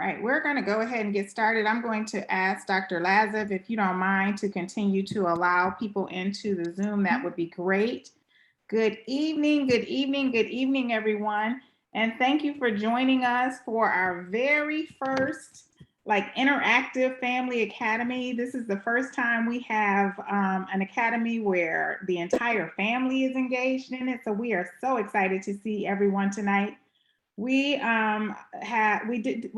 right, we're going to go ahead and get started. I'm going to ask Dr. Lazov, if you don't mind, to continue to allow people into the Zoom. That would be great. Good evening, good evening, good evening, everyone. And thank you for joining us for our very first interactive family academy. This is the first time we have an academy where the entire family is engaged in it. So we are so excited to see everyone tonight. We're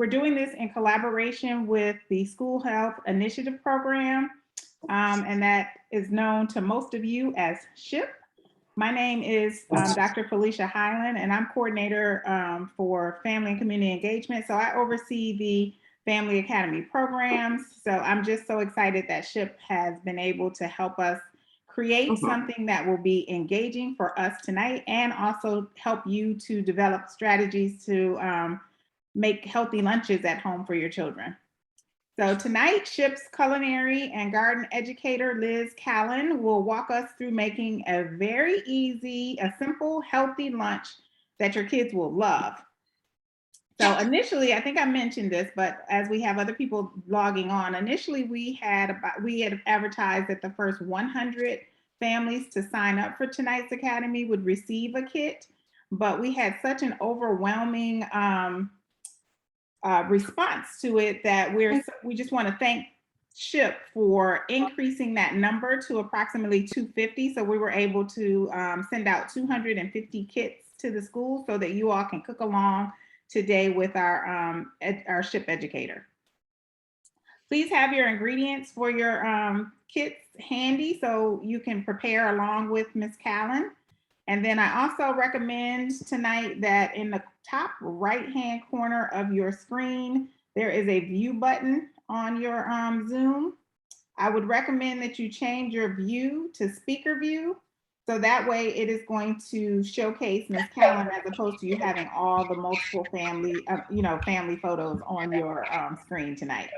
doing this in collaboration with the School Health Initiative Program, and that is known to most of you as SHIP. My name is Dr. Felicia Highland, and I'm coordinator for family and community engagement. So I oversee the Family Academy programs. So I'm just so excited that SHIP has been able to help us create something that will be engaging for us tonight, and also help you to develop strategies to make healthy lunches at home for your children. So tonight, SHIP's Culinary and Garden Educator, Liz Callan, will walk us through making a very easy, a simple, healthy lunch that your kids will love. So initially, I think I mentioned this, but as we have other people logging on, initially we had advertised that the first 100 families to sign up for tonight's academy would receive a kit, but we had such an overwhelming response to it that we just want to thank SHIP for increasing that number to approximately 250. So we were able to send out 250 kits to the school so that you all can cook along today with our SHIP educator. Please have your ingredients for your kits handy so you can prepare along with Ms. Callan. And then I also recommend tonight that in the top right-hand corner of your screen, there is a view button on your Zoom. I would recommend that you change your view to speaker view. So that way it is going to showcase Ms. Callan as opposed to you having all the multiple family photos on your screen tonight.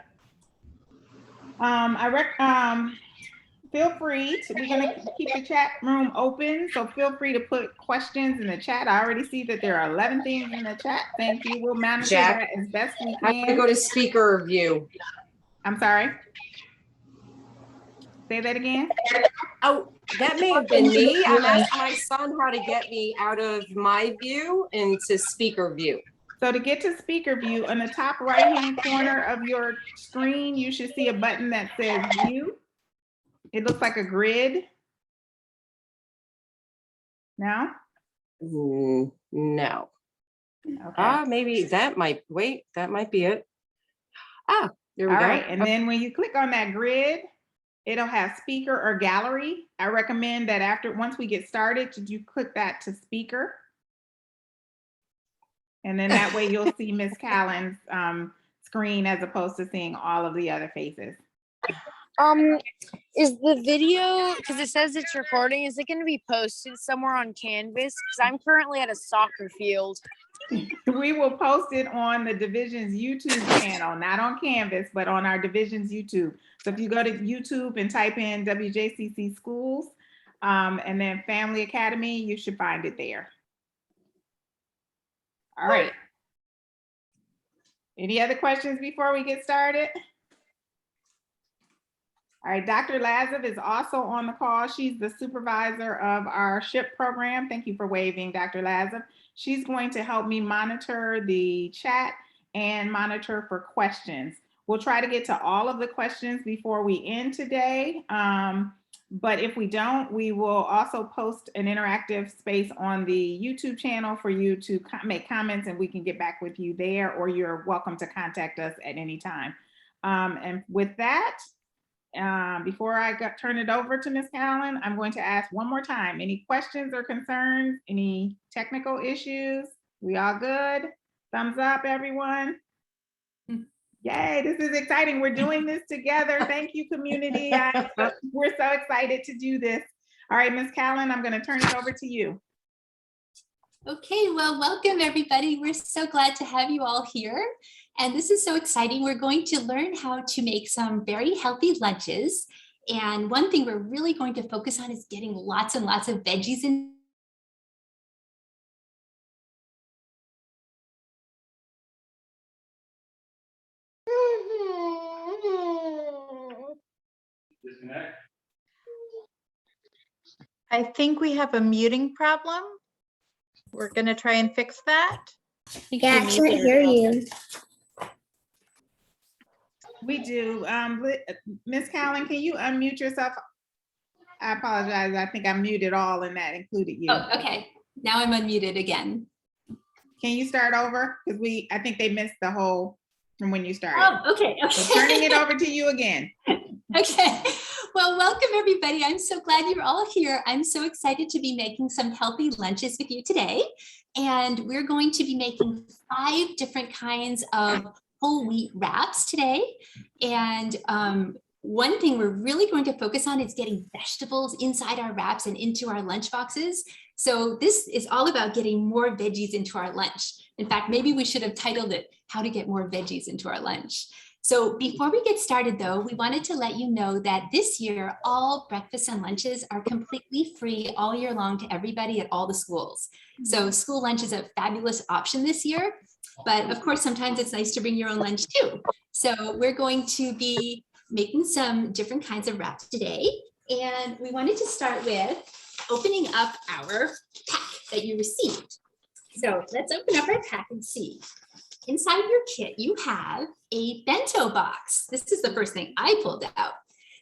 Feel free to, we're going to keep the chat room open, so feel free to put questions in the chat. I already see that there are 11 things in the chat. Thank you. We'll manage that as best we can. I'm going to go to speaker view. I'm sorry. Say that again. Oh, that may have been me. I'm asking my son how to get me out of my view into speaker view. So to get to speaker view, on the top right-hand corner of your screen, you should see a button that says view. It looks like a grid. No? No. Okay. Maybe that might, wait, that might be it. Ah, there we go. All right, and then when you click on that grid, it'll have speaker or gallery. I recommend that once we get started, you click that to speaker. And then that way you'll see Ms. Callan's screen as opposed to seeing all of the other faces. Is the video, because it says it's recording, is it going to be posted somewhere on Canvas? Because I'm currently at a soccer field. We will post it on the Division's YouTube channel, not on Canvas, but on our Division's YouTube. So if you go to YouTube and type in WJCC Schools and then Family Academy, you should find it there. All right. Any other questions before we get started? All right, Dr. Lazov is also on the call. She's the supervisor of our SHIP program. Thank you for waving, Dr. Lazov. She's going to help me monitor the chat and monitor for questions. We'll try to get to all of the questions before we end today. But if we don't, we will also post an interactive space on the YouTube channel for you to make comments, and we can get back with you there, or you're welcome to contact us at any time. And with that, before I turn it over to Ms. Callan, I'm going to ask one more time, any questions or concerns, any technical issues? We all good? Thumbs up, everyone. Yay, this is exciting. We're doing this together. Thank you, community. We're so excited to do this. All right, Ms. Callan, I'm going to turn it over to you. Okay, well, welcome everybody. We're so glad to have you all here. And this is so exciting. We're going to learn how to make some very healthy lunches. And one thing we're really going to focus on is getting lots and lots of veggies in I think we have a muting problem. We're gonna try and fix that. Yeah, I can't hear you. We do. Ms. Callan, can you unmute yourself? I apologize. I think I muted all and that included you. Oh, okay. Now I'm unmuted again. Can you start over? Because I think they missed the whole from when you started. Oh, okay. So turning it over to you again. Okay. Well, welcome everybody. I'm so glad you're all here. I'm so excited to be making some healthy lunches with you today. And we're going to be making 5 different kinds of whole wheat wraps today. And one thing we're really going to focus on is getting vegetables inside our wraps and into our lunch boxes. So this is all about getting more veggies into our lunch. In fact, maybe we should have titled it, How to Get More Veggies into Our Lunch. So before we get started though, we wanted to let you know that this year, all breakfasts and lunches are completely free all year long to everybody at all the schools. So school lunch is a fabulous option this year, but of course, sometimes it's nice to bring your own lunch too. So we're going to be making some different kinds of wraps today. And we wanted to start with opening up our pack that you received. So let's open up our pack and see. Inside your kit, you have a bento box. This is the first thing I pulled out.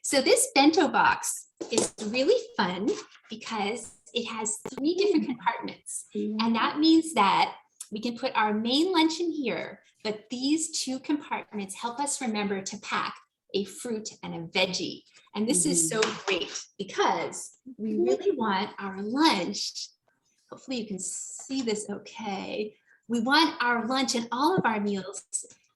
So this bento box is really fun because it has 3 different compartments. And that means that we can put our main lunch in here, but these 2 compartments help us remember to pack a fruit and a veggie. And this is so great because we really want our lunch, hopefully you can see this okay. We want our lunch and all of our meals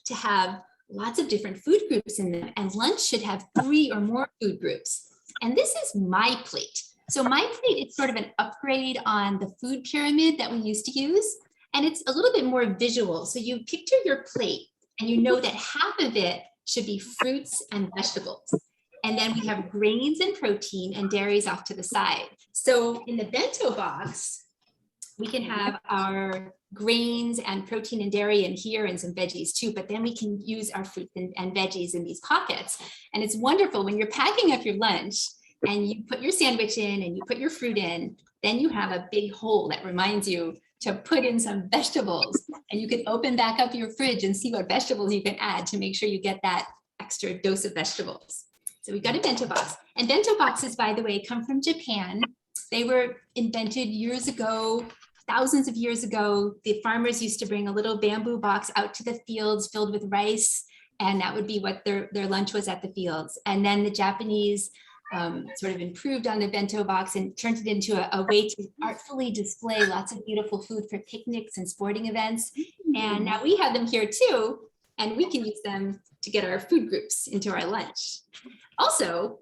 to have lots of different food groups in them, and lunch should have 3 or more food groups. And this is my plate. So my plate is sort of an upgrade on the food pyramid that we used to use. And it's a little bit more visual. So you picture your plate and you know that half of it should be fruits and vegetables. And then we have grains and protein and dairies off to the side. So in the bento box, we can have our grains and protein and dairy in here and some veggies too, but then we can use our fruits and veggies in these pockets. And it's wonderful when you're packing up your lunch and you put your sandwich in and you put your fruit in, then you have a big hole that reminds you to put in some vegetables, and you can open back up your fridge and see what vegetables you can add to make sure you get that extra dose of vegetables. So we got a bento box, and bento boxes, by the way, come from Japan. They were invented years ago, thousands of years ago. The farmers used to bring a little bamboo box out to the fields filled with rice, and that would be what their lunch was at the fields. And then the Japanese sort of improved on the bento box and turned it into a way to artfully display lots of beautiful food for picnics and sporting events. And now we have them here too, and we can use them to get our food groups into our lunch. Also,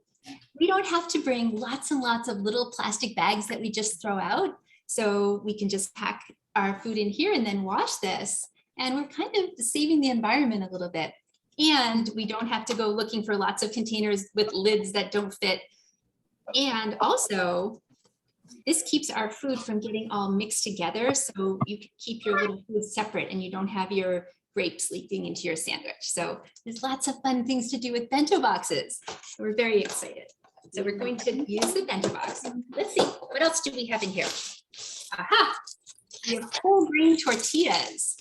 we don't have to bring lots and lots of little plastic bags that we just throw out. So we can just pack our food in here and then wash this. And we're kind of saving the environment a little bit. And we don't have to go looking for lots of containers with lids that don't fit. And also, this keeps our food from getting all mixed together. So you can keep your little food separate and you don't have your grapes leaking into your sandwich. So there's lots of fun things to do with bento boxes. We're very excited. So we're going to use the bento box. Let's see, what else do we have in here? Aha, we have whole grain tortillas.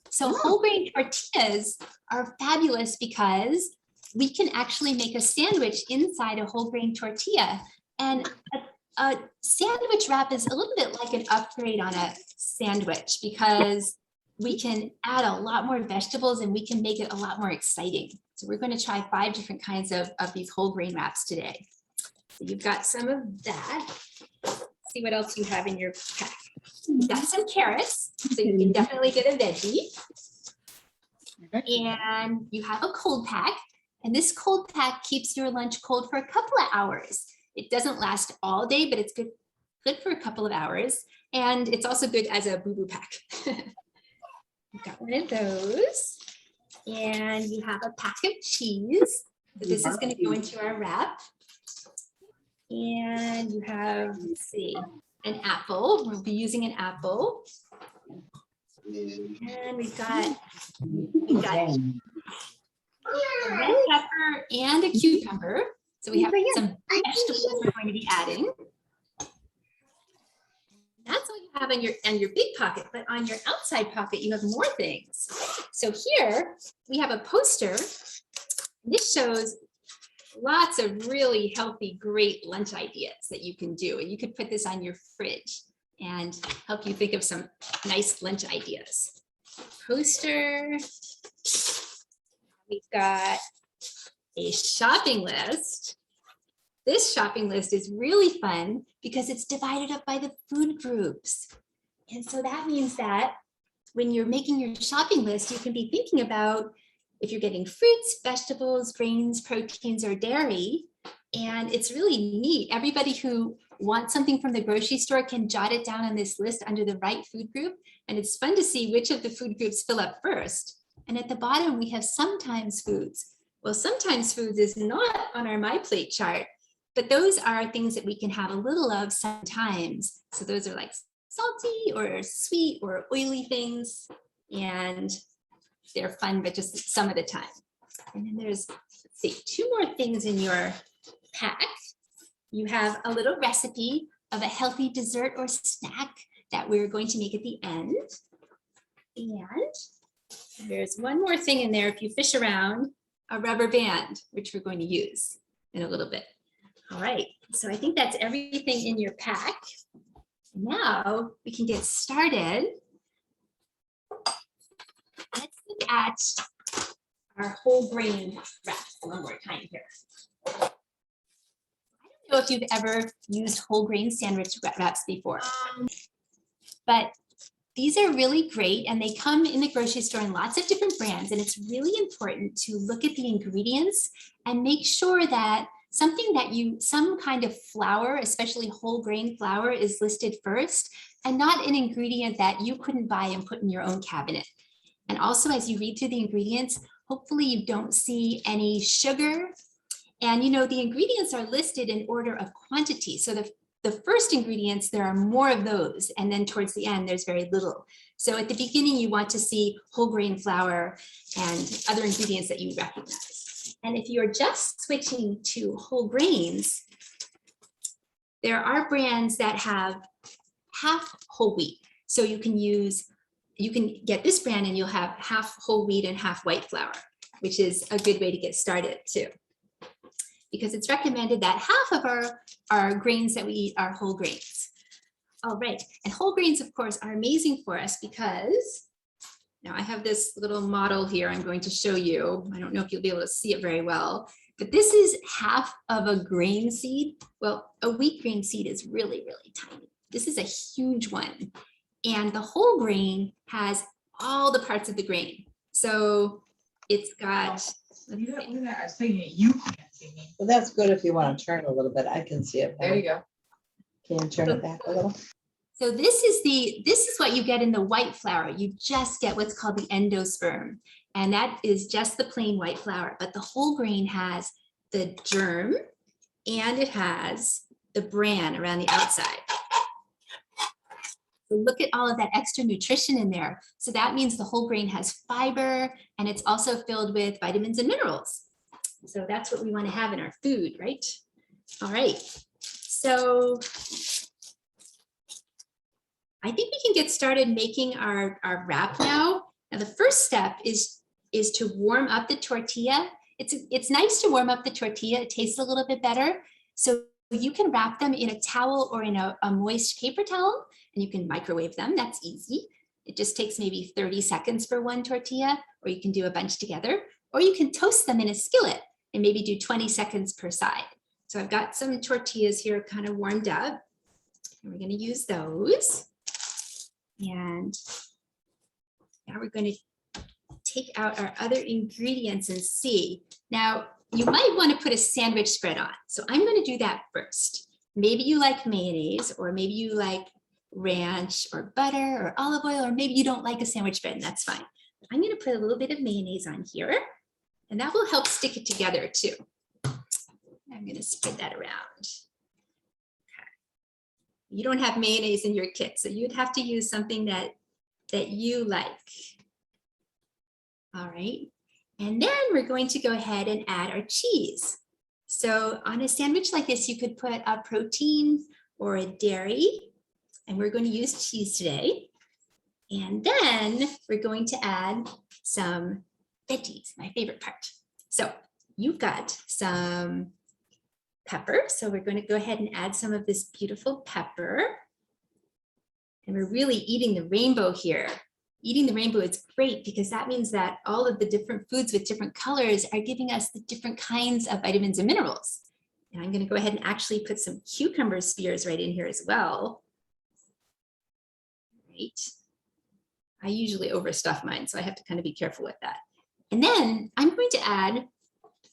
So whole grain tortillas are fabulous because we can actually make a sandwich inside a whole grain tortilla. And a sandwich wrap is a little bit like an upgrade on a sandwich because we can add a lot more vegetables and we can make it a lot more exciting. So we're going to try 5 different kinds of these whole grain wraps today. So you've got some of that. Let's see what else you have in your pack. You've got some carrots, so you can definitely get a veggie. And you have a cold pack, and this cold pack keeps your lunch cold for a couple of hours. It doesn't last all day, but it's good for a couple of hours. And it's also good as a boo-boo pack. You've got one of those. And you have a pack of cheese. So this is going to go into our wrap. And you have, let's see, an apple. We'll be using an apple. And we've got a red pepper and a cucumber. So we have some vegetables we're going to be adding. That's all you have on your big pocket, but on your outside pocket, you have more things. So here we have a poster. This shows lots of really healthy, great lunch ideas that you can do. And you could put this on your fridge and help you think of some nice lunch ideas. Poster. We've got a shopping list. This shopping list is really fun because it's divided up by the food groups. And so that means that when you're making your shopping list, you can be thinking about if you're getting fruits, vegetables, grains, proteins, or dairy. And it's really neat. Everybody who wants something from the grocery store can jot it down on this list under the right food group. And it's fun to see which of the food groups fill up first. And at the bottom, we have sometimes foods. Well, sometimes foods is not on our My Plate chart, but those are things that we can have a little of sometimes. So those are like salty or sweet or oily things. And they're fun, but just some of the time. And then there's, let's see, 2 more things in your pack. You have a little recipe of a healthy dessert or snack that we're going to make at the end. And there's one more thing in there, if you fish around, a rubber band, which we're going to use in a little bit. All right, so I think that's everything in your pack. Now we can get started. Let's look at our whole grain wraps one more time here. I don't know if you've ever used whole grain sandwich wraps before, but these are really great and they come in the grocery store in lots of different brands, and it's really important to look at the ingredients and make sure that some kind of flour, especially whole grain flour, is listed first and not an ingredient that you couldn't buy and put in your own cabinet. And also, as you read through the ingredients, hopefully you don't see any sugar. And the ingredients are listed in order of quantity. So the first ingredients, there are more of those. And then towards the end, there's very little. So at the beginning, you want to see whole grain flour and other ingredients that you recognize. And if you're just switching to whole grains, there are brands that have half whole wheat. So you can get this brand and you'll have half whole wheat and half white flour, which is a good way to get started too. Because it's recommended that half of our grains that we eat are whole grains. All right, and whole grains, of course, are amazing for us because, now I have this little model here I'm going to show you. I don't know if you'll be able to see it very well, but this is half of a grain seed. Well, a wheat grain seed is really, really tiny. This is a huge one. And the whole grain has all the parts of the grain. So it's got, Well, that's good if you want to turn a little bit. I can see it. There you go. Can you turn it back a little? so this is what you get in the white flour. You just get what's called the endosperm. And that is just the plain white flour. But the whole grain has the germ and it has the bran around the outside. So look at all of that extra nutrition in there. So that means the whole grain has fiber and it's also filled with vitamins and minerals. So that's what we want to have in our food, right? All right. So I think we can get started making our wrap now. Now the first step is to warm up the tortilla. It's nice to warm up the tortilla. It tastes a little bit better. So you can wrap them in a towel or in a moist paper towel, and you can microwave them. That's easy. It just takes maybe 30 seconds for one tortilla, or you can do a bunch together, or you can toast them in a skillet and maybe do 20 seconds per side. So I've got some tortillas here kind of warmed up, and we're going to use those. And now we're going to take out our other ingredients and see. Now, you might want to put a sandwich spread on. So I'm going to do that first. Maybe you like mayonnaise, or maybe you like ranch or butter or olive oil, or maybe you don't like a sandwich spread, and that's fine. I'm going to put a little bit of mayonnaise on here, and that will help stick it together too. I'm going to spread that around. Okay. You don't have mayonnaise in your kit, so you'd have to use something that you like. All right. And then we're going to go ahead and add our cheese. So on a sandwich like this, you could put a protein or a dairy, and we're going to use cheese today. And then we're going to add some veggies, my favorite part. So you've got some pepper. So we're going to go ahead and add some of this beautiful pepper. And we're really eating the rainbow here. Eating the rainbow is great because that means that all of the different foods with different colors are giving us the different kinds of vitamins and minerals. And I'm going to go ahead and actually put some cucumber spears right in here as well. Right. I usually overstuff mine, so I have to kind of be careful with that. And then I'm going to add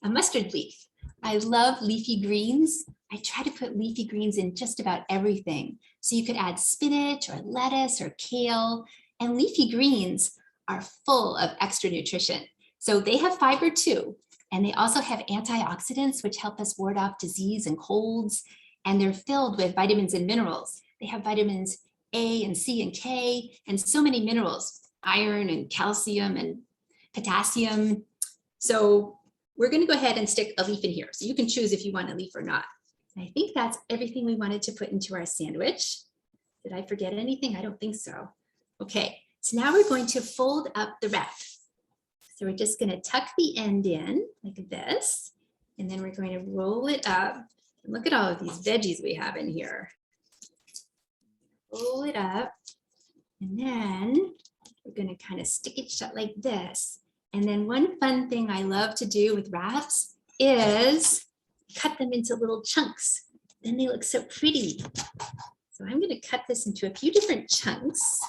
a mustard leaf. I love leafy greens. I try to put leafy greens in just about everything. So you could add spinach or lettuce or kale, and leafy greens are full of extra nutrition. So they have fiber too, and they also have antioxidants, which help us ward off disease and colds, and they're filled with vitamins and minerals. They have vitamins A and C and K, and so many minerals, iron and calcium and potassium. So we're going to go ahead and stick a leaf in here. So you can choose if you want a leaf or not. And I think that's everything we wanted to put into our sandwich. Did I forget anything? I don't think so. Okay, so now we're going to fold up the wrap. So we're just going to tuck the end in like this, and then we're going to roll it up. And look at all of these veggies we have in here. Roll it up, and then we're going to kind of stick it shut like this. And then one fun thing I love to do with wraps is cut them into little chunks. Then they look so pretty. So I'm going to cut this into a few different chunks.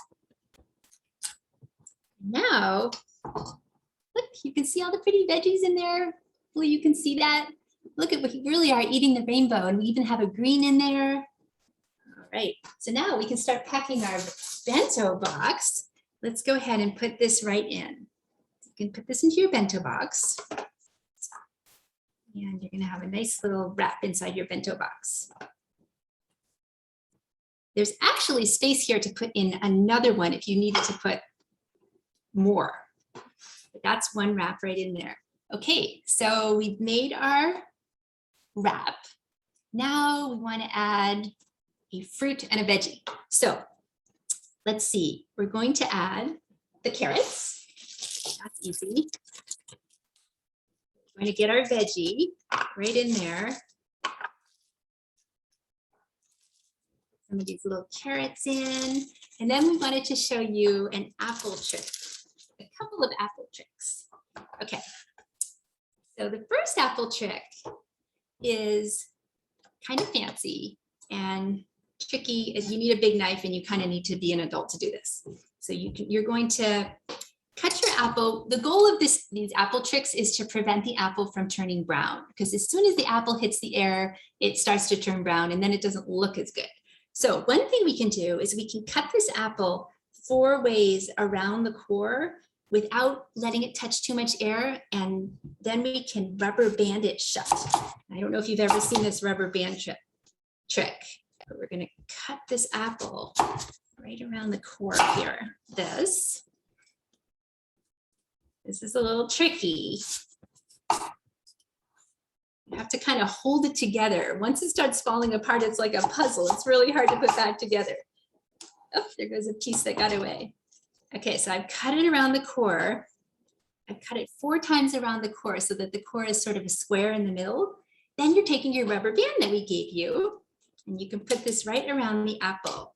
Now, look, you can see all the pretty veggies in there. Hopefully you can see that. Look at, we really are eating the rainbow, and we even have a green in there. All right, so now we can start packing our bento box. Let's go ahead and put this right in. You can put this into your bento box. And you're going to have a nice little wrap inside your bento box. There's actually space here to put in another one if you needed to put more. But that's one wrap right in there. Okay, so we've made our wrap. Now we want to add a fruit and a veggie. So let's see, we're going to add the carrots. That's easy. We're going to get our veggie right in there. Some of these little carrots in. And then we wanted to show you an apple trick, a couple of apple tricks. Okay, so the first apple trick is kind of fancy and tricky. You need a big knife, and you kind of need to be an adult to do this. So you're going to cut your apple. The goal of these apple tricks is to prevent the apple from turning brown, because as soon as the apple hits the air, it starts to turn brown, and then it doesn't look as good. So one thing we can do is we can cut this apple 4 ways around the core without letting it touch too much air, and then we can rubber band it shut. I don't know if you've ever seen this rubber band trick, but we're going to cut this apple right around the core here. This is a little tricky. You have to kind of hold it together. Once it starts falling apart, it's like a puzzle. It's really hard to put back together. Oh, there goes a piece that got away. Okay, so I've cut it around the core. I've cut it 4 times around the core so that the core is sort of a square in the middle. Then you're taking your rubber band that we gave you, and you can put this right around the apple.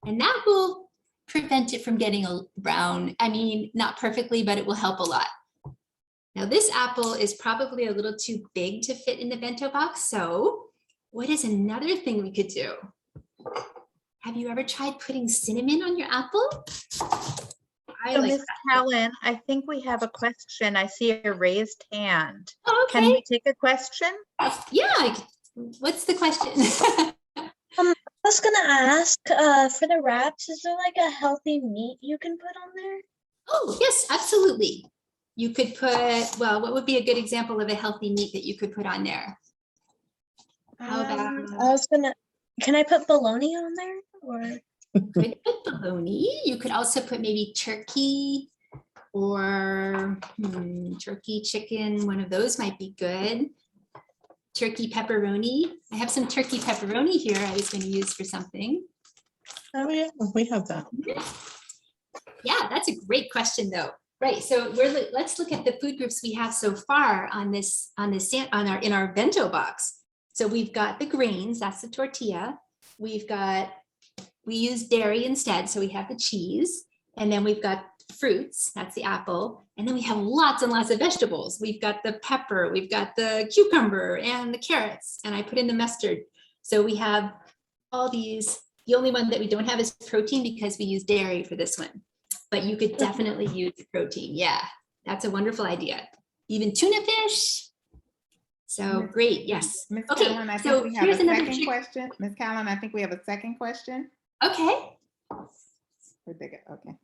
And that will prevent it from getting a brown. I mean, not perfectly, but it will help a lot. Now this apple is probably a little too big to fit in the bento box. So what is another thing we could do? Have you ever tried putting cinnamon on your apple? I So like Miss that. Callan, I think we have a question. I see a raised hand. Oh, Can okay. we take a question? Yeah. What's the question? I was gonna ask, for the wraps, is there like a healthy meat you can put on there? Oh, yes, absolutely. You could put, well, what would be a good example of a healthy meat that you could put on there? How about, I was gonna, can I put bologna on there, or? could put bologna. You could also put maybe turkey or turkey, chicken. One of those might be good. turkey pepperoni. I have some turkey pepperoni here I was going to use for something. Oh, yeah, we have that. Yeah, that's a great question though. Right, so let's look at the food groups we have so far in our bento box. So we've got the grains, that's the tortilla. We use dairy instead, so we have the cheese. And then we've got fruits, that's the apple. And then we have lots and lots of vegetables. We've got the pepper, we've got the cucumber and the carrots, and I put in the mustard. So we have all these. The only one that we don't have is protein because we use dairy for this one. But you could definitely use protein. Yeah, that's a wonderful idea. Even tuna fish. So great, yes. Ms. Okay, Callan, I so think we have here's a another second trick. question. Ms. Callan, I think we have a second question. Okay. Where'd they go? Okay.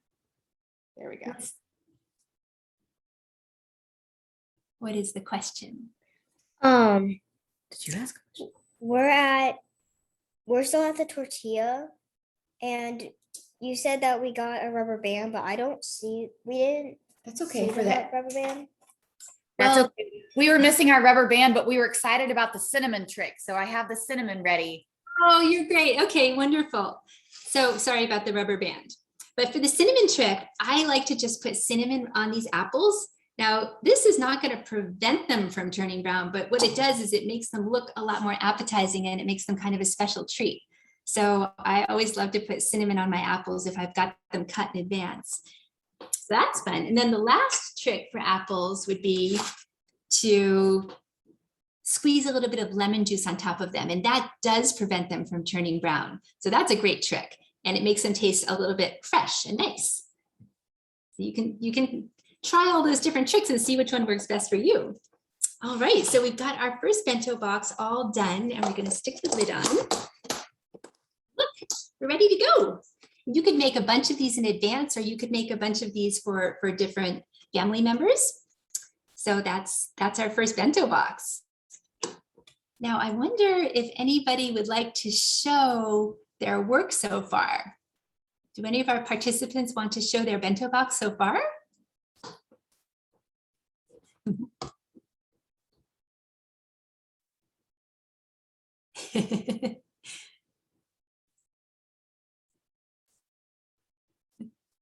There we go. What is the question? Did you ask? We're still at the tortilla, and you said that we got a rubber band, but I don't see, we didn't That's okay see for the that. rubber band. That's Well- okay. We were missing our rubber band, but we were excited about the cinnamon trick. So I have the cinnamon ready. Oh, you're great. Okay, wonderful. So sorry about the rubber band. But for the cinnamon trick, I like to just put cinnamon on these apples. Now, this is not going to prevent them from turning brown, but what it does is it makes them look a lot more appetizing and it makes them kind of a special treat. So I always love to put cinnamon on my apples if I've got them cut in advance. So that's fun. And then the last trick for apples would be to squeeze a little bit of lemon juice on top of them, and that does prevent them from turning brown. So that's a great trick, and it makes them taste a little bit fresh and nice. So you can try all those different tricks and see which one works best for you. All right, so we've got our first bento box all done, and we're going to stick the lid on. Look, we're ready to go. You could make a bunch of these in advance, or you could make a bunch of these for different family members. So that's our first bento box. Now, I wonder if anybody would like to show their work so far. Do any of our participants want to show their bento box so far?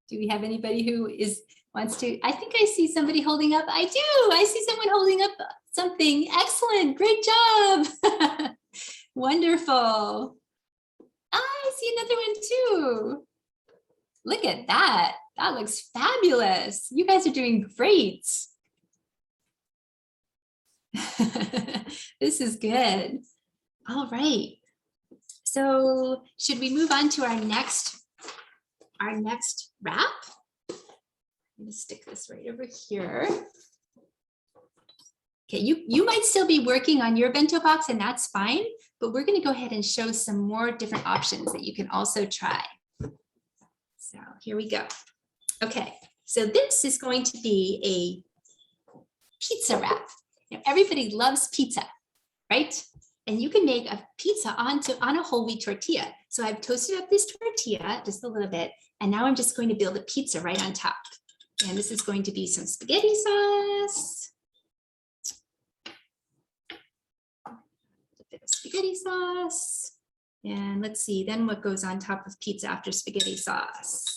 Do we have anybody who wants to? I think I see somebody holding up. I do. I see someone holding up something. Excellent. Great job. Wonderful. I see another one too. Look at that. That looks fabulous. You guys are doing great. This is good. All right. So should we move on to our next wrap? I'm going to stick this right over here. Okay, you might still be working on your bento box, and that's fine, but we're going to go ahead and show some more different options that you can also try. So here we go. Okay, so this is going to be a pizza wrap. Now, everybody loves pizza, right? And you can make a pizza on a whole wheat tortilla. So I've toasted up this tortilla just a little bit, and now I'm just going to build a pizza right on top. And this is going to be some spaghetti sauce. A bit of spaghetti sauce. And let's see, then what goes on top of pizza after spaghetti sauce?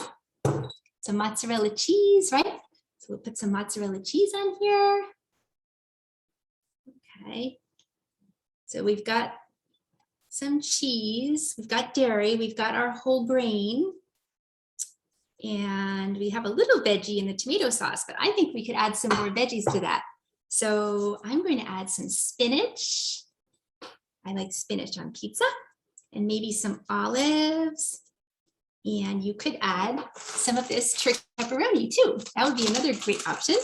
Some mozzarella cheese, right? So we'll put some mozzarella cheese on here. Okay. So we've got some cheese, we've got dairy, we've got our whole grain, and we have a little veggie in the tomato sauce, but I think we could add some more veggies to that. So I'm going to add some spinach. I like spinach on pizza, and maybe some olives. And you could add some of this trick pepperoni too. That would be another great option.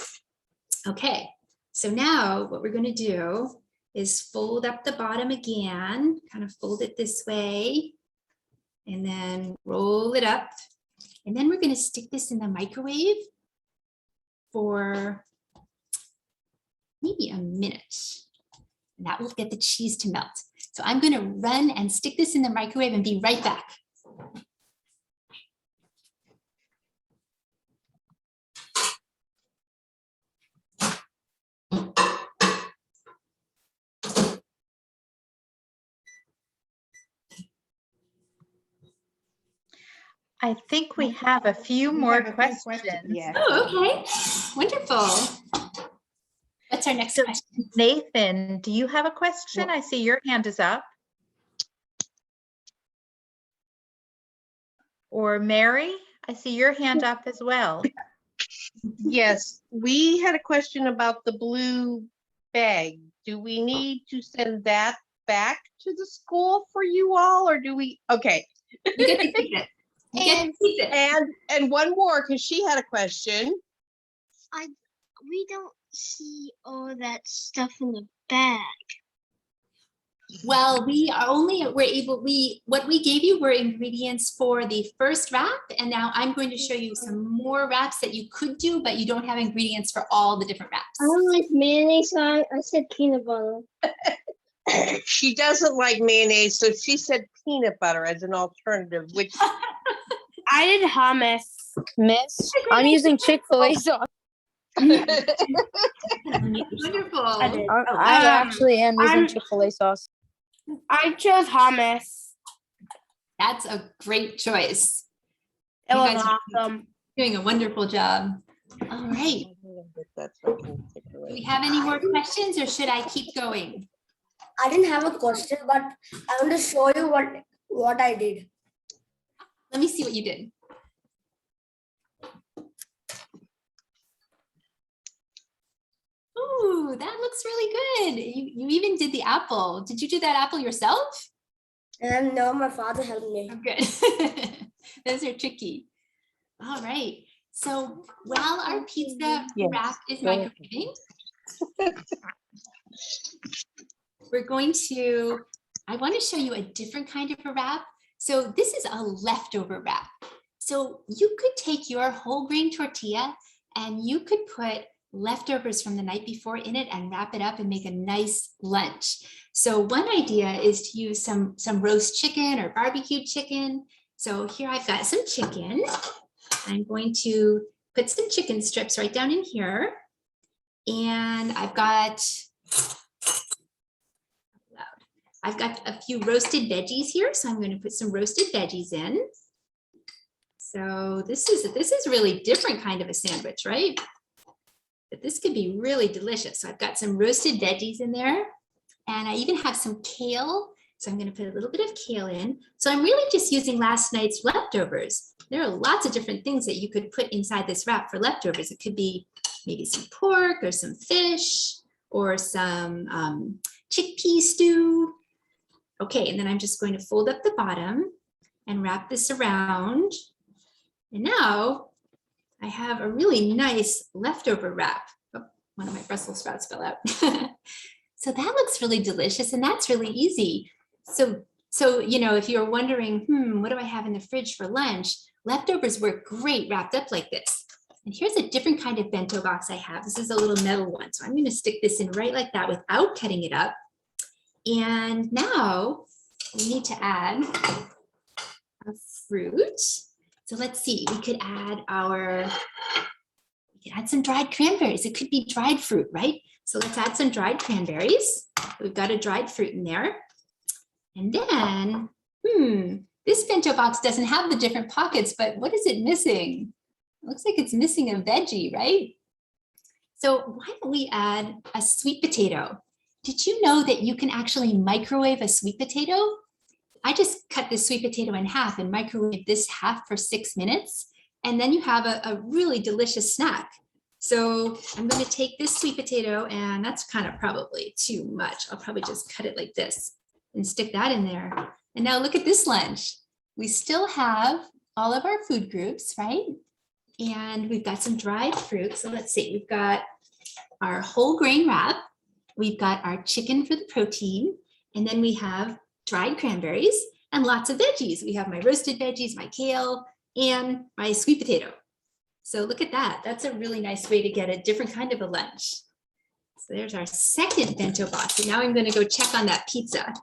Okay, so now what we're going to do is fold up the bottom again, kind of fold it this way, and then roll it up. And then we're going to stick this in the microwave for maybe a minute. And that will get the cheese to melt. So I'm going to run and stick this in the microwave and be right back. I think we have a few We more have a few questions. Yes. Oh, okay. Wonderful. What's our next So, question? Nathan, do you have a question? I see your hand is up. Or Mary, I see your hand up as well. Yes, we had a question about the blue bag. Do we need to send that back to the school for you all, or do we? Okay. You get to keep it. You get to keep it. And one more, because she had a question. We don't see all that stuff in the bag. Well, what we gave you were ingredients for the first wrap, and now I'm going to show you some more wraps that you could do, but you don't have ingredients for all the different wraps. I don't like mayonnaise, so I said peanut butter. She doesn't like mayonnaise, so she said peanut butter as an alternative, which I did hummus, miss. I'm using Chick-fil-A sauce. Wonderful. I actually am using Chick-fil-A sauce. I chose hummus. That's a great choice. It You was guys are awesome. doing a wonderful job. All right. Do we have any more questions, or should I keep going? I didn't have a question, but I want to show you what I did. Let me see what you did. Ooh, that looks really good. You even did the apple. Did you do that apple yourself? And no, my father helped me. Oh, good. Those are tricky. All right. So while our pizza Yes, wrap is go ahead. microwaving, I want to show you a different kind of a wrap. So this is a leftover wrap. So you could take your whole grain tortilla and you could put leftovers from the night before in it and wrap it up and make a nice lunch. So one idea is to use some roast chicken or barbecued chicken. So here I've got some chicken. I'm going to put some chicken strips right down in here. And I've got a few roasted veggies here. So I'm going to put some roasted veggies in. So this is really different kind of a sandwich, right? But this could be really delicious. So I've got some roasted veggies in there, and I even have some kale. So I'm going to put a little bit of kale in. So I'm really just using last night's leftovers. There are lots of different things that you could put inside this wrap for leftovers. It could be maybe some pork or some fish or some chickpea stew. Okay, and then I'm just going to fold up the bottom and wrap this around. And now I have a really nice leftover wrap. Oh, one of my Brussels sprouts fell out. So that looks really delicious, and that's really easy. So you know, if you're wondering, what do I have in the fridge for lunch? Leftovers work great wrapped up like this. And here's a different kind of bento box I have. This is a little metal one. So I'm going to stick this in right like that without cutting it up. And now we need to add a fruit. So let's see, we could add some dried cranberries. It could be dried fruit, right? So let's add some dried cranberries. We've got a dried fruit in there. And then, this bento box doesn't have the different pockets, but what is it missing? It looks like it's missing a veggie, right? So why don't we add a sweet potato? Did you know that you can actually microwave a sweet potato? I just cut this sweet potato in half and microwave this half for 6 minutes. And then you have a really delicious snack. So I'm going to take this sweet potato, and that's kind of probably too much. I'll probably just cut it like this and stick that in there. And now look at this lunch. We still have all of our food groups, right? And we've got some dried fruit. So let's see, we've got our whole grain wrap. We've got our chicken for the protein. And then we have dried cranberries and lots of veggies. We have my roasted veggies, my kale, and my sweet potato. So look at that. That's a really nice way to get a different kind of a lunch. So there's our second bento box. And now I'm going to go check on that pizza.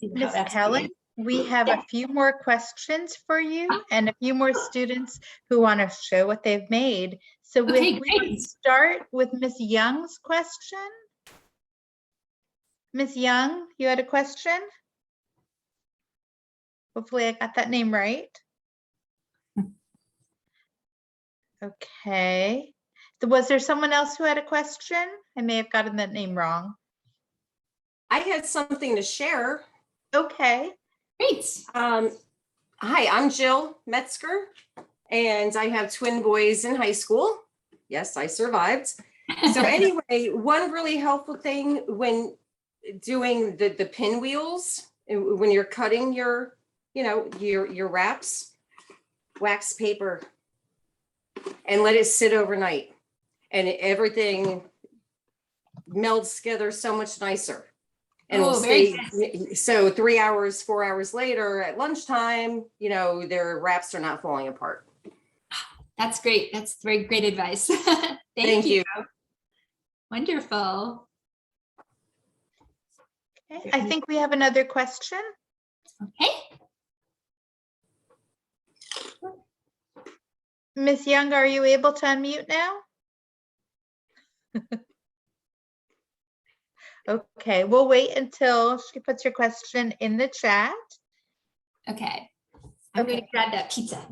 Ms. Callan, we have a few more questions for you and a few more students who want to show what they've made. So we would start with Ms. Young's question. Ms. Young, you had a question? Hopefully I got that name right. Okay. Was there someone else who had a question? I may have gotten that name wrong. I had something to share. Okay. Great. Hi, I'm Jill Metzger, and I have twin boys in high school. Yes, I survived. So anyway, one really helpful thing when doing the pinwheels, when you're cutting your, your wraps, wax paper and let it sit overnight, and everything melds together so much nicer. And Oh, will very stay, so 3 hours, 4 hours later at lunchtime, their wraps are not falling apart. That's great. That's very great advice. Thank you. Wonderful. Okay, I think we have another question. Okay. Ms. Young, are you able to unmute now? Okay, we'll wait until she puts your question in the chat. Okay. I'm going to grab that pizza.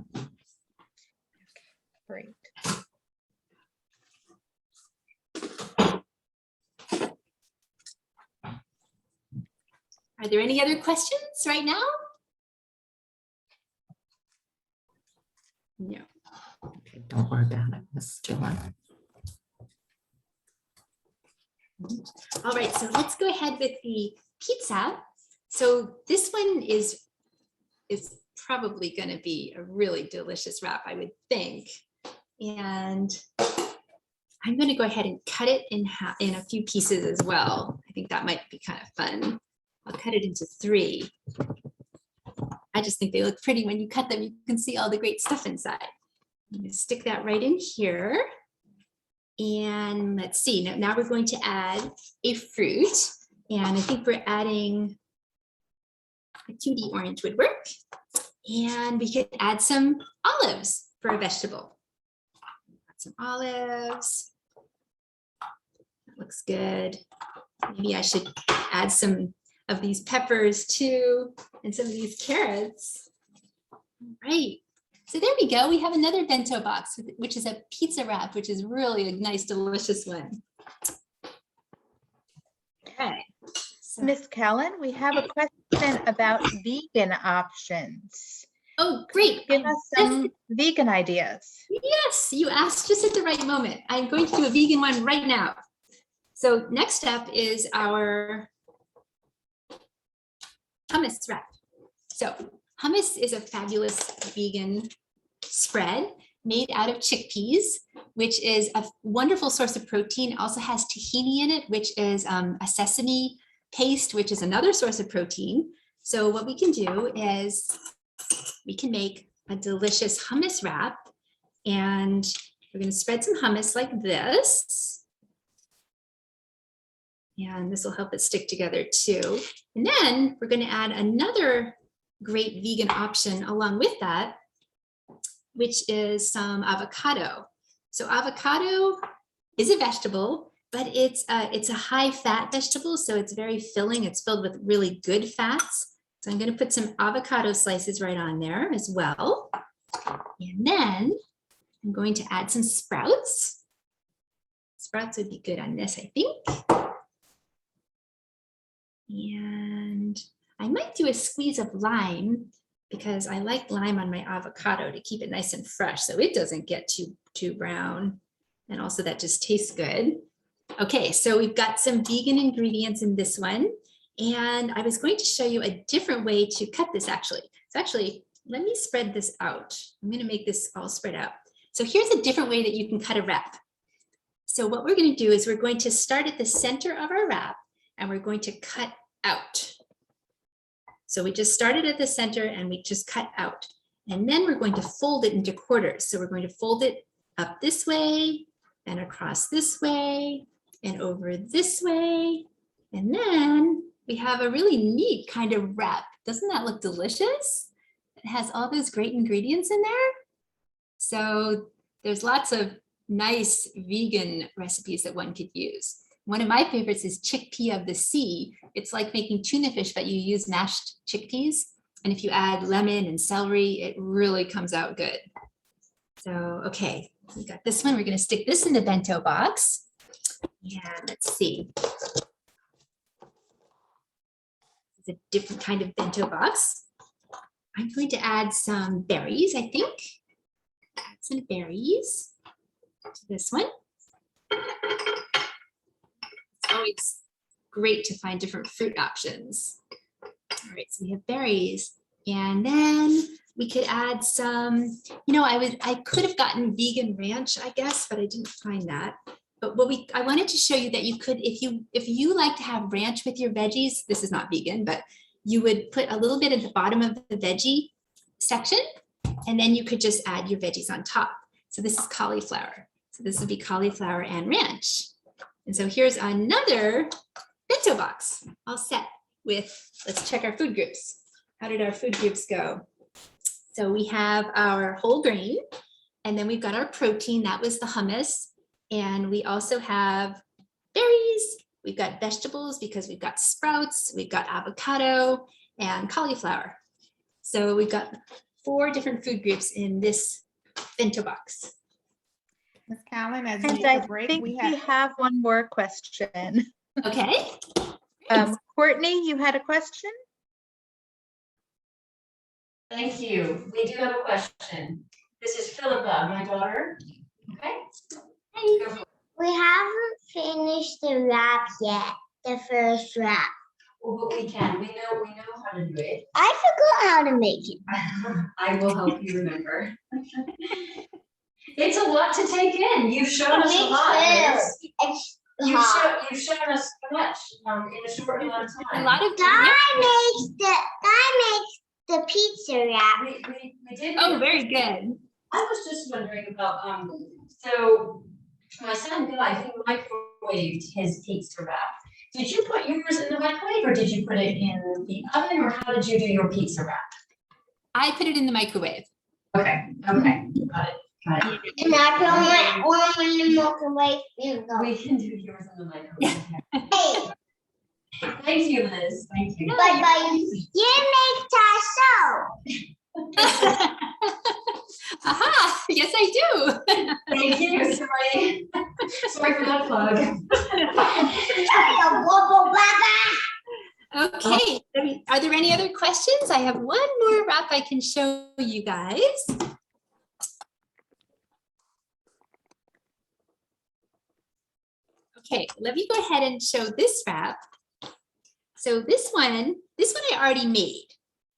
Great. Are there any other questions right now? No. Don't worry about it. Let's do it. All right, so let's go ahead with the pizza. So this one is probably going to be a really delicious wrap, I would think. And I'm going to go ahead and cut it in a few pieces as well. I think that might be kind of fun. I'll cut it into 3. I just think they look pretty when you cut them. You can see all the great stuff inside. I'm going to stick that right in here. And let's see, now we're going to add a fruit. And I think we're adding a cutie orange would work. And we could add some olives for a vegetable. Add some olives. That looks good. Maybe I should add some of these peppers too, and some of these carrots. All right. So there we go. We have another bento box, which is a pizza wrap, which is really a nice, delicious one. Okay. So, Ms. Callan, we have a question about vegan options. oh, great. Give us some vegan ideas. Yes, you asked just at the right moment. I'm going to do a vegan one right now. So next up is our hummus wrap. So hummus is a fabulous vegan spread made out of chickpeas, which is a wonderful source of protein. It also has tahini in it, which is a sesame paste, which is another source of protein. So what we can do is we can make a delicious hummus wrap, and we're going to spread some hummus like this. And this will help it stick together too. And then we're going to add another great vegan option along with that, which is some avocado. So avocado is a vegetable, but it's a high fat vegetable. So it's very filling. It's filled with really good fats. So I'm going to put some avocado slices right on there as well. And then I'm going to add some sprouts. Sprouts would be good on this, I think. And I might do a squeeze of lime because I like lime on my avocado to keep it nice and fresh so it doesn't get too brown. And also that just tastes good. Okay, so we've got some vegan ingredients in this one. And I was going to show you a different way to cut this actually. So actually, let me spread this out. I'm going to make this all spread out. So here's a different way that you can cut a wrap. So what we're going to do is we're going to start at the center of our wrap and we're going to cut out. So we just started at the center and we just cut out. And then we're going to fold it into quarters. So we're going to fold it up this way and across this way and over this way. And then we have a really neat kind of wrap. Doesn't that look delicious? It has all those great ingredients in there. So there's lots of nice vegan recipes that one could use. One of my favorites is chickpea of the sea. It's like making tuna fish, but you use mashed chickpeas. And if you add lemon and celery, it really comes out good. So, okay, We got this one. We're going to stick this in the bento box. And let's see. It's a different kind of bento box. I'm going to add some berries, I think. Add some berries to this one. It's always great to find different fruit options. All right, so we have berries. And then we could add some, I could have gotten vegan ranch, I guess, but I didn't find that. But I wanted to show you that you could, if you like to have ranch with your veggies, this is not vegan, but you would put a little bit at the bottom of the veggie section, and then you could just add your veggies on top. So this is cauliflower. So this would be cauliflower and ranch. And so here's another bento box, all set with, let's check our food groups. How did our food groups go? So we have our whole grain, and then we've got our protein, that was the hummus. And we also have berries, we've got vegetables because we've got sprouts, we've got avocado and cauliflower. So we've got 4 different food groups in this bento box. Ms. Callan, as And we I take a break, think we we have, have one more question. Okay. Courtney, you had a question? Thank you. We do have a question. This is Philippa, my daughter. Okay. We haven't finished the wrap yet, the first wrap. Well, but we can. We know how to do it. I forgot how to make it. I will help you remember. It's a lot to take in. You've shown us a lot. Liz. It's You've hard. shown us so much in a short amount of time. A lot of Guy makes the pizza wrap. We did. Oh, very good. I was just wondering about so my son Guy, he microwaved his pizza wrap. Did you put yours in the microwave or did you put it in the oven, or how did you do your pizza wrap? I put it in the microwave. Okay, got it. Got it. And I put one in the microwave. We can do yours in the microwave. Hey, Thank you, Liz. Thank you. but you make tasso. Aha, yes I do. Thank you. Sorry for that plug. Okay, are there any other questions? I have one more wrap I can show you guys. Okay, let me go ahead and show this wrap. So this one I already made.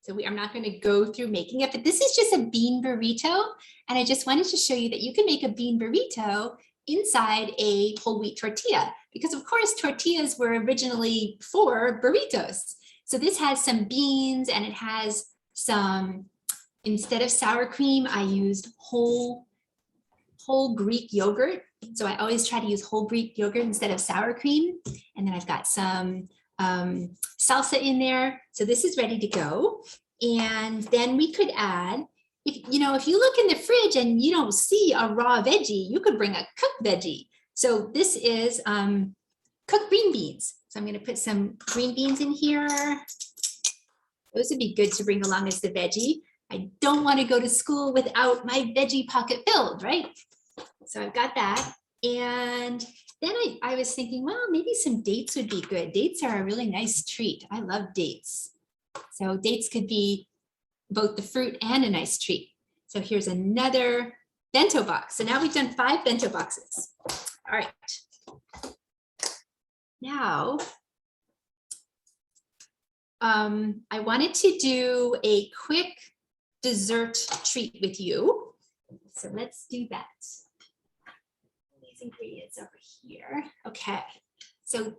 So I'm not going to go through making it, but this is just a bean burrito. And I just wanted to show you that you can make a bean burrito inside a whole wheat tortilla, because of course tortillas were originally for burritos. So this has some beans and it has some, instead of sour cream, I used whole Greek yogurt. So I always try to use whole Greek yogurt instead of sour cream. And then I've got some salsa in there. So this is ready to go. And then we could add, if you look in the fridge and you don't see a raw veggie, you could bring a cooked veggie. So this is cooked green beans. So I'm going to put some green beans in here. Those would be good to bring along as the veggie. I don't want to go to school without my veggie pocket filled, right? So I've got that. And then I was thinking, well, maybe some dates would be good. Dates are a really nice treat. I love dates. So dates could be both the fruit and a nice treat. So here's another bento box. So now we've done 5 bento boxes. All right. Now, I wanted to do a quick dessert treat with you. So let's do that. These ingredients over here. Okay. So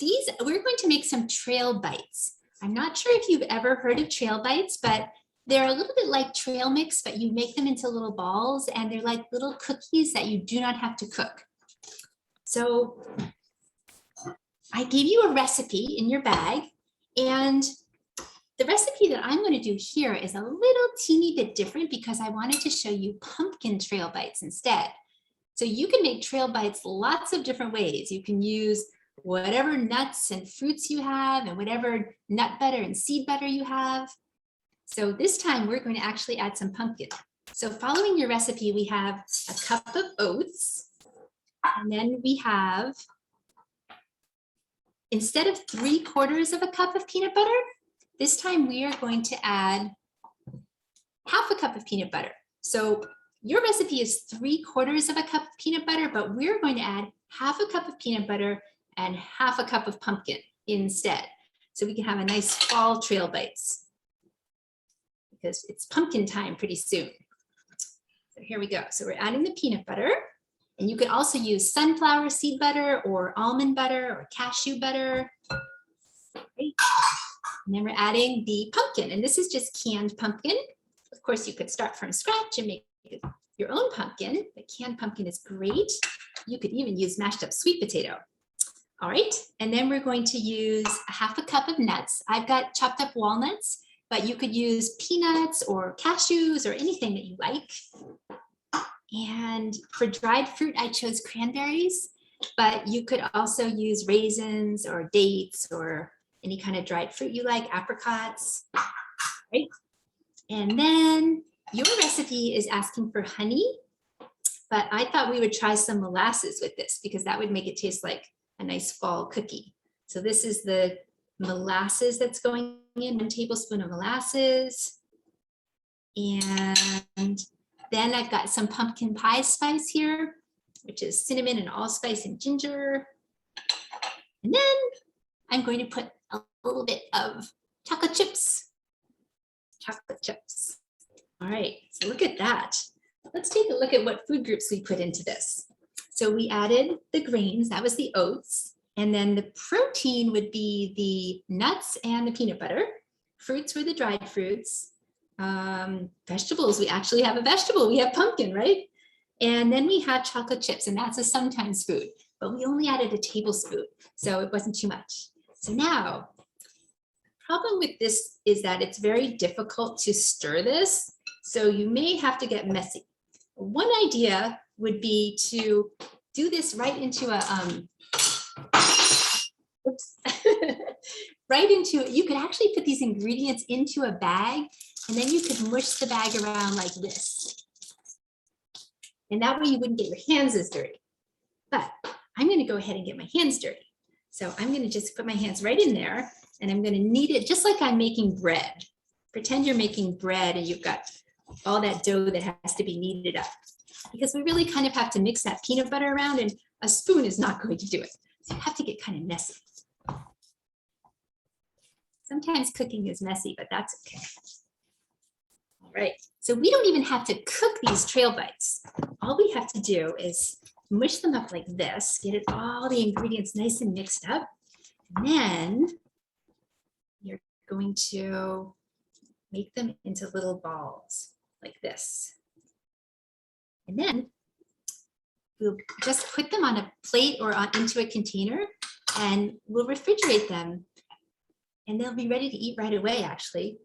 we're going to make some trail bites. I'm not sure if you've ever heard of trail bites, but they're a little bit like trail mix, but you make them into little balls and they're like little cookies that you do not have to cook. So I gave you a recipe in your bag, and the recipe that I'm going to do here is a little teeny bit different because I wanted to show you pumpkin trail bites instead. So you can make trail bites lots of different ways. You can use whatever nuts and fruits you have and whatever nut butter and seed butter you have. So this time we're going to actually add some pumpkin. So following your recipe, we have a cup of oats. And then we have, instead of 3/4 of a cup of peanut butter, this time we are going to add 1/2 cup of peanut butter. So your recipe is 3/4 of a cup of peanut butter, but we're going to add 1/2 cup of peanut butter and 1/2 cup of pumpkin instead. So we can have a nice fall trail bites because it's pumpkin time pretty soon. So here we go. So we're adding the peanut butter, and you could also use sunflower seed butter or almond butter or cashew butter. Great. And then we're adding the pumpkin, and this is just canned pumpkin. Of course, you could start from scratch and make your own pumpkin, but canned pumpkin is great. You could even use mashed up sweet potato. All right, and then we're going to use 1/2 cup of nuts. I've got chopped up walnuts, but you could use peanuts or cashews or anything that you like. And for dried fruit, I chose cranberries, but you could also use raisins or dates or any kind of dried fruit you like, apricots, right? And then your recipe is asking for honey, but I thought we would try some molasses with this because that would make it taste like a nice fall cookie. So this is the molasses that's going in, 1 tablespoon of molasses. And then I've got some pumpkin pie spice here, which is cinnamon and allspice and ginger. And then I'm going to put a little bit of chocolate chips. Chocolate chips. All right, so look at that. Let's take a look at what food groups we put into this. So we added the grains, that was the oats. And then the protein would be the nuts and the peanut butter. Fruits were the dried fruits. Vegetables, we actually have a vegetable. We have pumpkin, right? And then we had chocolate chips, and that's a sometimes food, but we only added a tablespoon, so it wasn't too much. So now, the problem with this is that it's very difficult to stir this, so you may have to get messy. One idea would be to do this right into a, oops, right into, you could actually put these ingredients into a bag, and then you could mush the bag around like this. And that way you wouldn't get your hands as dirty. But I'm going to go ahead and get my hands dirty. So I'm going to just put my hands right in there, and I'm going to knead it just like I'm making bread. Pretend you're making bread and you've got all that dough that has to be kneaded up. Because we really kind of have to mix that peanut butter around, and a spoon is not going to do it. So you have to get kind of messy. Sometimes cooking is messy, but that's okay. All right, so we don't even have to cook these trail bites. All we have to do is mush them up like this, get it all the ingredients nice and mixed up. And then you're going to make them into little balls like this. And then we'll just put them on a plate or into a container, and we'll refrigerate them. And they'll be ready to eat right away, actually.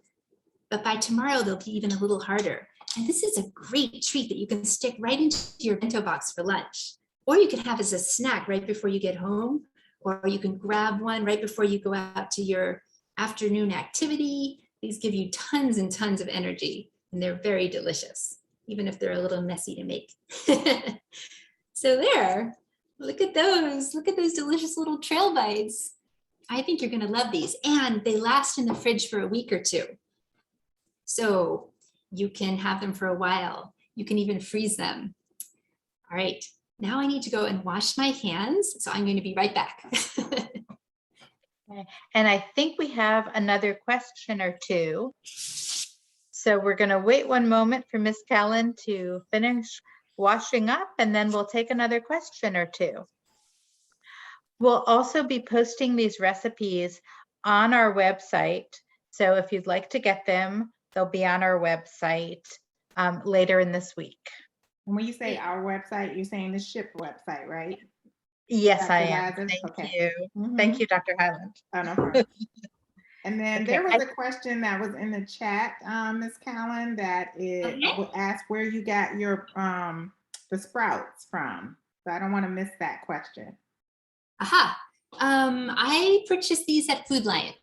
But by tomorrow, they'll be even a little harder. And this is a great treat that you can stick right into your bento box for lunch. Or you can have as a snack right before you get home. Or you can grab one right before you go out to your afternoon activity. These give you tons and tons of energy, and they're very delicious, even if they're a little messy to make. So there, look at those delicious little trail bites. I think you're gonna love these, and they last in the fridge for a week or two. So you can have them for a while. You can even freeze them. All right, now I need to go and wash my hands, so I'm going to be right back. Okay. And I think we have another question or two. So we're going to wait one moment for Miss Callan to finish washing up, and then we'll take another question or two. We'll also be posting these recipes on our website. So if you'd like to get them, they'll be on our website later in this week. And when you say our website, you're saying the SHIP website, right? Yes, Dr. I am. Liza? Thank Okay. you. Mhm. Thank you, Dr. Highland. Oh, no problem. And then Okay, there was a question that was in the chat, Ms. Callan, that it would ask where you got your the sprouts from. So I don't want to miss that question. Aha. I purchased these at Food Lion,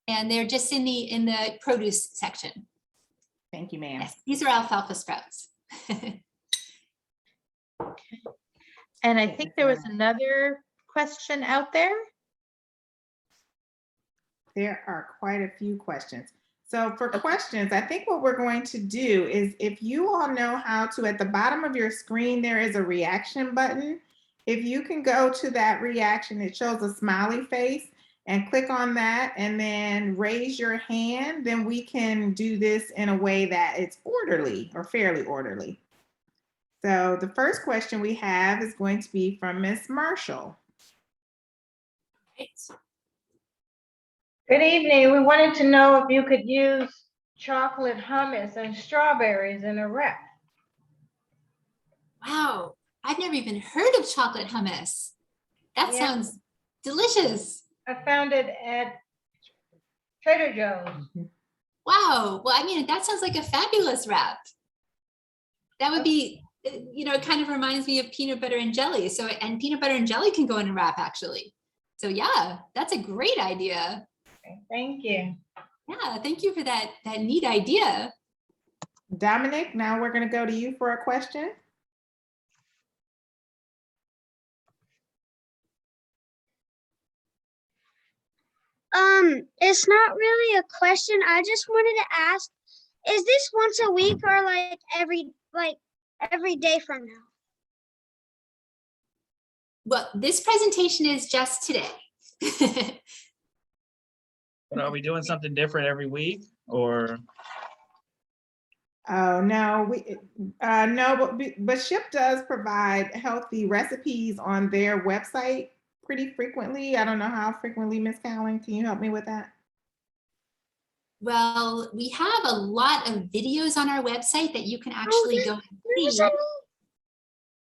and they're just in the produce section. Thank you, ma'am. Yes, these are alfalfa sprouts. And I think there was another question out there. There are quite a few questions. So for questions, I think what we're going to do is, if you all know how to, at the bottom of your screen, there is a reaction button. If you can go to that reaction, it shows a smiley face, and click on that and then raise your hand, then we can do this in a way that it's orderly or fairly orderly. So the first question we have is going to be from Miss Marshall. Good evening. We wanted to know if you could use chocolate hummus and strawberries in a wrap. Wow, I've never even heard of chocolate hummus. That sounds delicious. I found it at Trader Joe's. Wow, well, I mean, that sounds like a fabulous wrap. That would be, you know, it kind of reminds me of peanut butter and jelly. So, and peanut butter and jelly can go in a wrap actually. So yeah, that's a great idea. Thank you. Yeah, thank you for that neat idea. Dominic, now we're going to go to you for a question. It's not really a question. I just wanted to ask, is this once a week or like every day from now? Well, this presentation is just today. But are we doing something different every week, or? Oh, no, no, but Ship does provide healthy recipes on their website pretty frequently. I don't know how frequently, Ms. Callan, can you help me with that? Well, we have a lot of videos on our website that you can actually go and see.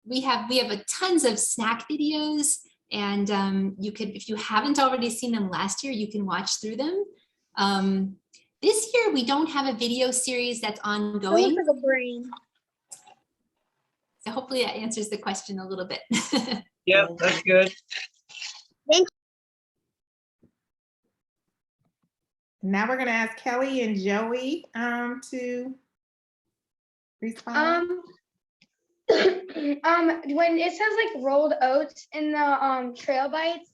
We have tons of snack videos, and you could, if you haven't already seen them last year, you can watch through them. This year, we don't have a video series that's ongoing. For the brain. So hopefully that answers the question a little bit. Yep, that's good. Thank you. Now we're going to ask Kelly and Joey to respond. When it says like rolled oats in the trail bites,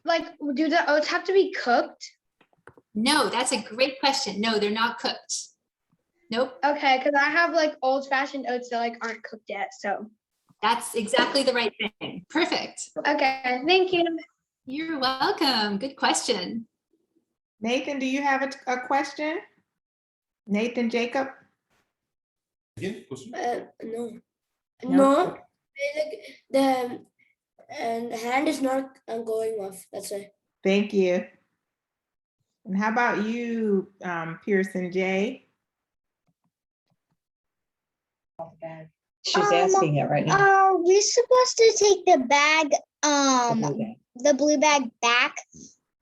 like do the oats have to be cooked? No, that's a great question. No, they're not cooked. Nope. Okay, because I have like old-fashioned oats that like aren't cooked yet, so. That's exactly the right thing. Perfect. Okay, thank you. You're welcome. Good question. Nathan, do you have a question? Nathan Jacob? No. No. The hand is not going off. That's why. Thank you. And how about you, Pearson J? She's asking it right now. Are we supposed to take the bag, the blue bag back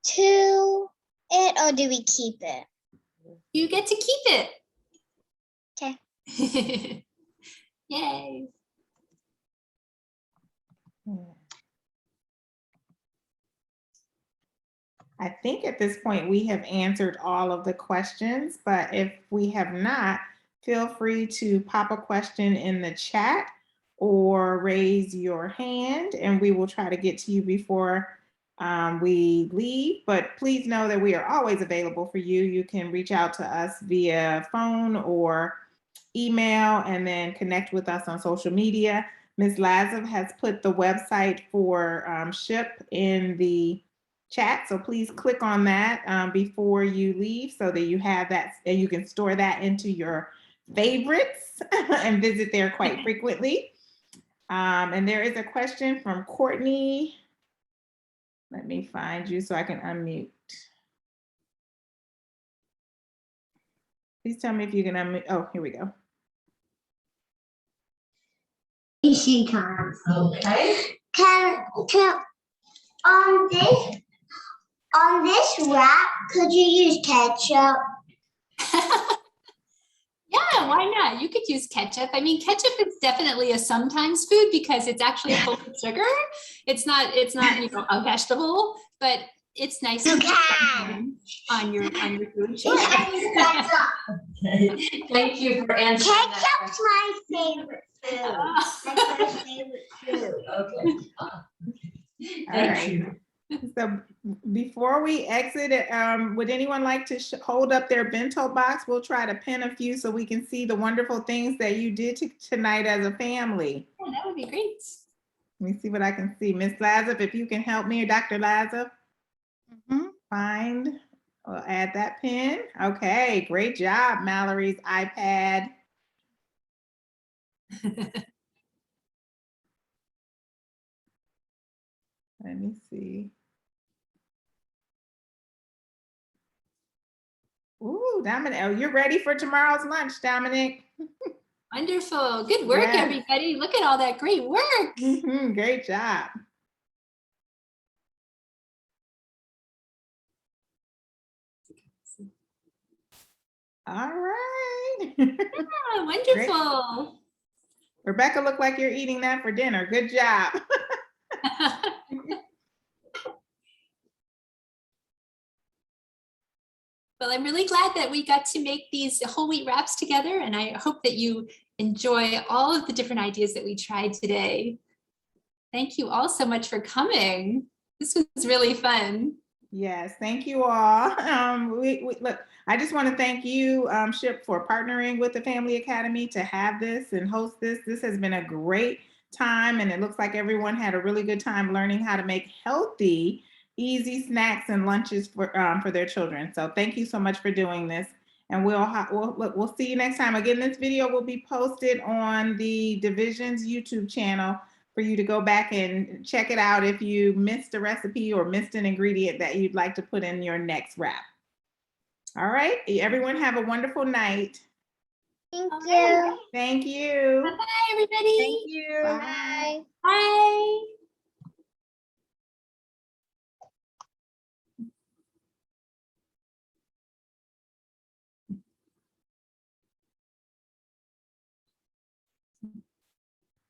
to it, or do we keep it? You get to keep it. Okay. Yay. I think at this point we have answered all of the questions, but if we have not, feel free to pop a question in the chat or raise your hand and we will try to get to you before we leave. But please know that we are always available for you. You can reach out to us via phone or email and then connect with us on social media. Ms. Lazov has put the website for SHIP in the chat, so please click on that before you leave so that you have that and you can store that into your favorites and visit there quite frequently. And there is a question from Courtney. Let me find you so I can unmute. Please tell me if you can unmute. Oh, here we go. She comes. Okay. Can on this wrap, could you use ketchup? Yeah, why not? You could use ketchup. I mean, ketchup is definitely a sometimes food because it's actually full of sugar. It's not, you know, a vegetable, but it's nice to on your food. Okay. Thank you for answering that Ketchup's my favorite food. That's my favorite food. Okay. All Thank right. you. So before we exit, would anyone like to hold up their bento box? We'll try to pin a few so we can see the wonderful things that you did tonight as a family. Oh, that would be great. Let me see what I can see. Miss Lazarus, if you can help me, or Dr. Lazarus, find, or add that pin. Okay, great job, Mallory's iPad. Let me see. Ooh, Dominic, oh, you're ready for tomorrow's lunch, Dominic. Wonderful. Good work, Yes. everybody. Look at all that great work. Great job. All right. Yeah, wonderful. Rebecca, look like you're eating that for dinner. Good job. Well, I'm really glad that we got to make these whole wheat wraps together, and I hope that you enjoy all of the different ideas that we tried today. Thank you all so much for coming. This was really fun. Yes, thank you all. Look, I just want to thank you, Ship, for partnering with the Family Academy to have this and host this. This has been a great time, and it looks like everyone had a really good time learning how to make healthy, easy snacks and lunches for their children. So thank you so much for doing this. And we'll see you next time. Again, this video will be posted on the Division's YouTube channel for you to go back and check it out if you missed a recipe or missed an ingredient that you'd like to put in your next wrap. All right, everyone have a wonderful night. Thank you. Thank you. Bye, everybody. Thank you. Bye.